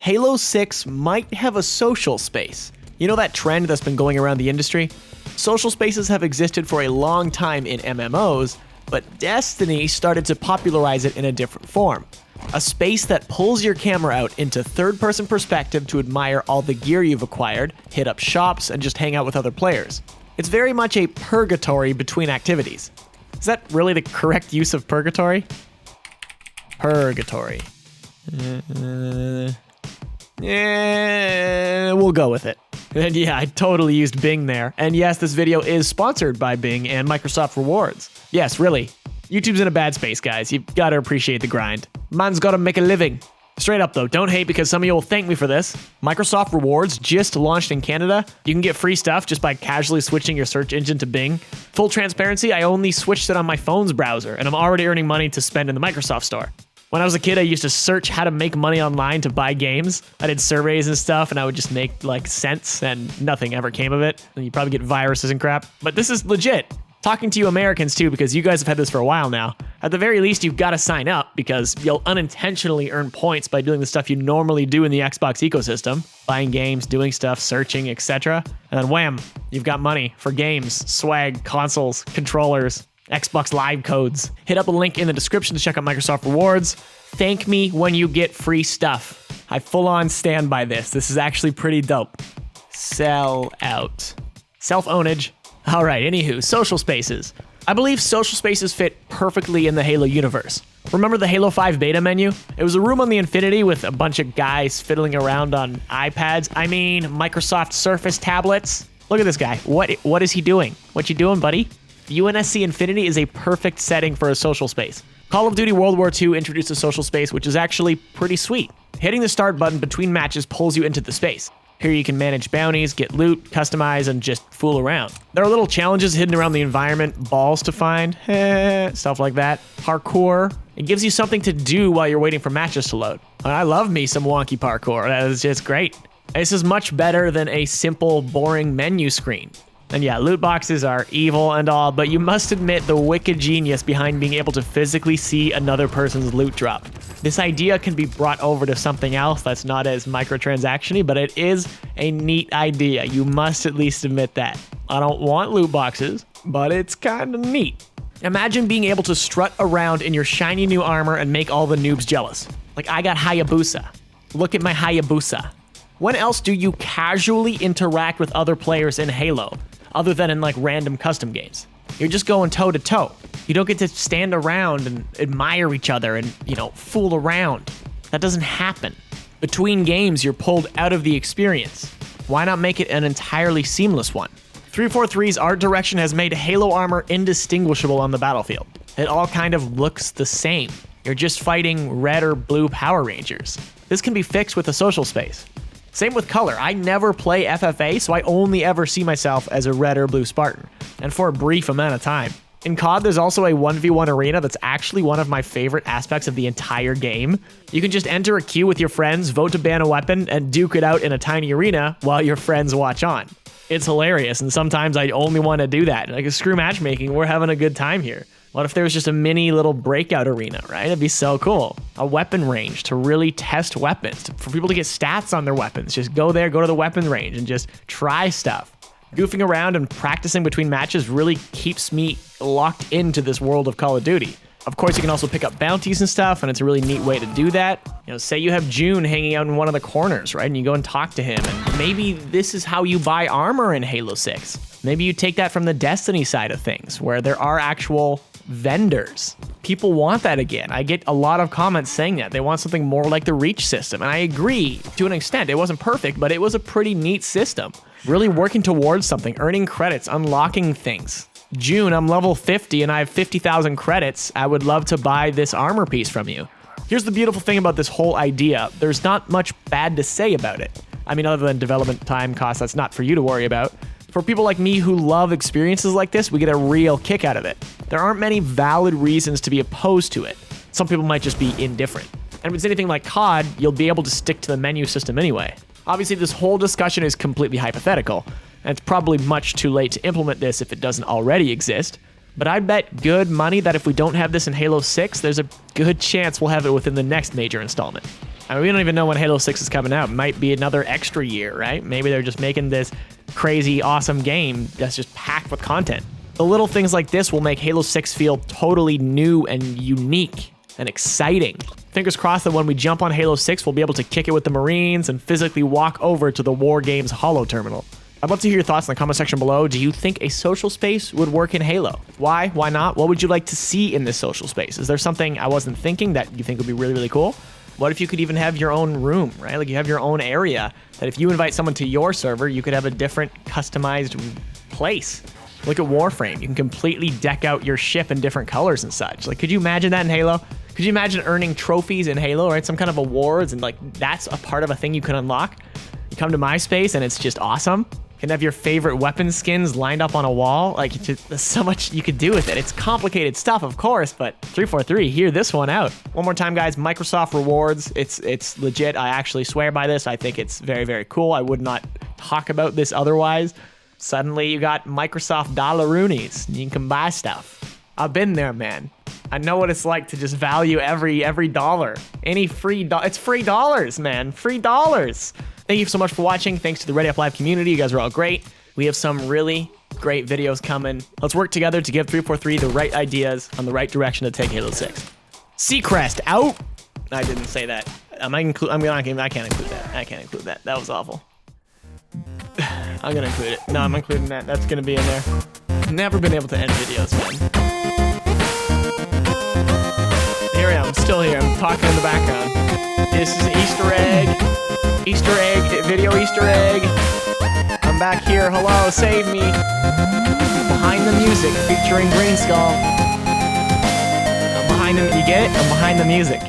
Halo 6 might have a social space. You know that trend that's been going around the industry? Social spaces have existed for a long time in MMOs, but Destiny started to popularize it in a different form. A space that pulls your camera out into third-person perspective to admire all the gear you've acquired, hit up shops, and just hang out with other players. It's very much a purgatory between activities. Is that really the correct use of purgatory? Purgatory. We'll go with it. And yeah, I totally used Bing there. And yes, this video is sponsored by Bing and Microsoft Rewards. Yes, really. YouTube's in a bad space, guys. You've got to appreciate the grind. Man's got to make a living. Straight up though, don't hate because some of you will thank me for this. Microsoft Rewards just launched in Canada. You can get free stuff just by casually switching your search engine to Bing. Full transparency, I only switched it on my phone's browser, and I'm already earning money to spend in the Microsoft Store. When I was a kid, I used to search how to make money online to buy games. I did surveys and stuff, and I would just make like cents, and nothing ever came of it. And you probably get viruses and crap. But this is legit. Talking to you Americans too, because you guys have had this for a while now. At the very least, you've got to sign up because you'll unintentionally earn points by doing the stuff you normally do in the Xbox ecosystem. Buying games, doing stuff, searching, etc. And then wham, you've got money for games, swag, consoles, controllers, Xbox Live codes. Hit up a link in the description to check out Microsoft Rewards. Thank me when you get free stuff. I full on stand by this. This is actually pretty dope. Sell out. Self-ownage. All right, anywho, social spaces. I believe social spaces fit perfectly in the Halo universe. Remember the Halo 5 beta menu? It was a room on the Infinity with a bunch of guys fiddling around on iPads. I mean, Microsoft Surface tablets. Look at this guy. What is he doing? What you doing, buddy? UNSC Infinity is a perfect setting for a social space. Call of Duty World War II introduced a social space, which is actually pretty sweet. Hitting the start button between matches pulls you into the space. Here you can manage bounties, get loot, customize, and just fool around. There are little challenges hidden around the environment, balls to find, stuff like that. Parkour. It gives you something to do while you're waiting for matches to load. I love me some wonky parkour. That is just great. This is much better than a simple, boring menu screen. And yeah, loot boxes are evil and all, but you must admit the wicked genius behind being able to physically see another person's loot drop. This idea can be brought over to something else that's not as microtransaction-y, but it is a neat idea. You must at least admit that. I don't want loot boxes, but it's kind of neat. Imagine being able to strut around in your shiny new armor and make all the noobs jealous. Like, I got Hayabusa. Look at my Hayabusa. When else do you casually interact with other players in Halo? Other than in like random custom games. You're just going toe to toe. You don't get to stand around and admire each other and, fool around. That doesn't happen. Between games, you're pulled out of the experience. Why not make it an entirely seamless one? 343's art direction has made Halo armor indistinguishable on the battlefield. It all kind of looks the same. You're just fighting red or blue Power Rangers. This can be fixed with a social space. Same with color. I never play FFA, so I only ever see myself as a red or blue Spartan, and for a brief amount of time. In COD, there's also a 1v1 arena that's actually one of my favorite aspects of the entire game. You can just enter a queue with your friends, vote to ban a weapon, and duke it out in a tiny arena while your friends watch on. It's hilarious, and sometimes I only want to do that. Like, screw matchmaking, we're having a good time here. What if there was just a mini little breakout arena, right? That'd be so cool. A weapon range to really test weapons, for people to get stats on their weapons. Just go there, go to the weapon range and just try stuff. Goofing around and practicing between matches really keeps me locked into this world of Call of Duty. Of course, you can also pick up bounties and stuff, and it's a really neat way to do that. Say you have June hanging out in one of the corners, right? And you go and talk to him, and maybe this is how you buy armor in Halo 6. Maybe you take that from the Destiny side of things, where there are actual vendors. People want that again. I get a lot of comments saying that. They want something more like the Reach system, and I agree to an extent. It wasn't perfect, but it was a pretty neat system. Really working towards something, earning credits, unlocking things. June, I'm level 50 and I have 50,000 credits. I would love to buy this armor piece from you. Here's the beautiful thing about this whole idea. There's not much bad to say about it. I mean, other than development time costs, that's not for you to worry about. For people like me who love experiences like this, we get a real kick out of it. There aren't many valid reasons to be opposed to it. Some people might just be indifferent. And if it's anything like COD, you'll be able to stick to the menu system anyway. Obviously, this whole discussion is completely hypothetical, and it's probably much too late to implement this if it doesn't already exist. But I'd bet good money that if we don't have this in Halo 6, there's a good chance we'll have it within the next major installment. I mean, we don't even know when Halo 6 is coming out. Might be another extra year, right? Maybe they're just making this crazy, awesome game that's just packed with content. The little things like this will make Halo 6 feel totally new and unique and exciting. Fingers crossed that when we jump on Halo 6, we'll be able to kick it with the Marines and physically walk over to the War Games Holo Terminal. I'd love to hear your thoughts in the comment section below. Do you think a social space would work in Halo? Why? Why not? What would you like to see in this social space? Is there something I wasn't thinking that you think would be really, really cool? What if you could even have your own room, right? Like you have your own area that if you invite someone to your server, you could have a different customized place. Look at Warframe. You can completely deck out your ship in different colors and such. Like, could you imagine that in Halo? Could you imagine earning trophies in Halo, right? Some kind of awards, and like that's a part of a thing you can unlock. You come to my space and it's just awesome. You can have your favorite weapon skins lined up on a wall. Like, there's so much you could do with it. It's complicated stuff, of course, but 343, hear this one out. One more time, guys, Microsoft Rewards. It's legit. I actually swear by this. I think it's very, very cool. I would not talk about this otherwise. Suddenly, you got Microsoft Dollaroonies. You can buy stuff. I've been there, man. I know what it's like to just value every dollar. Any free it's free dollars, man. Free dollars. Thank you so much for watching. Thanks to the ReadyUpLive community. You guys are all great. We have some really great videos coming. Let's work together to give 343 the right ideas on the right direction to take Halo 6. Seacrest out. I didn't say that. I can't include that. I can't include that. That was awful. I'm gonna include it. No, I'm including that. That's gonna be in there. Never been able to end videos, man. Here I am. I'm still here. I'm talking in the background. This is an Easter egg. Easter egg, video Easter egg. I'm back here. Hello, save me. Behind the music, featuring Greenskull. I'm behind them. You get it? I'm behind the music.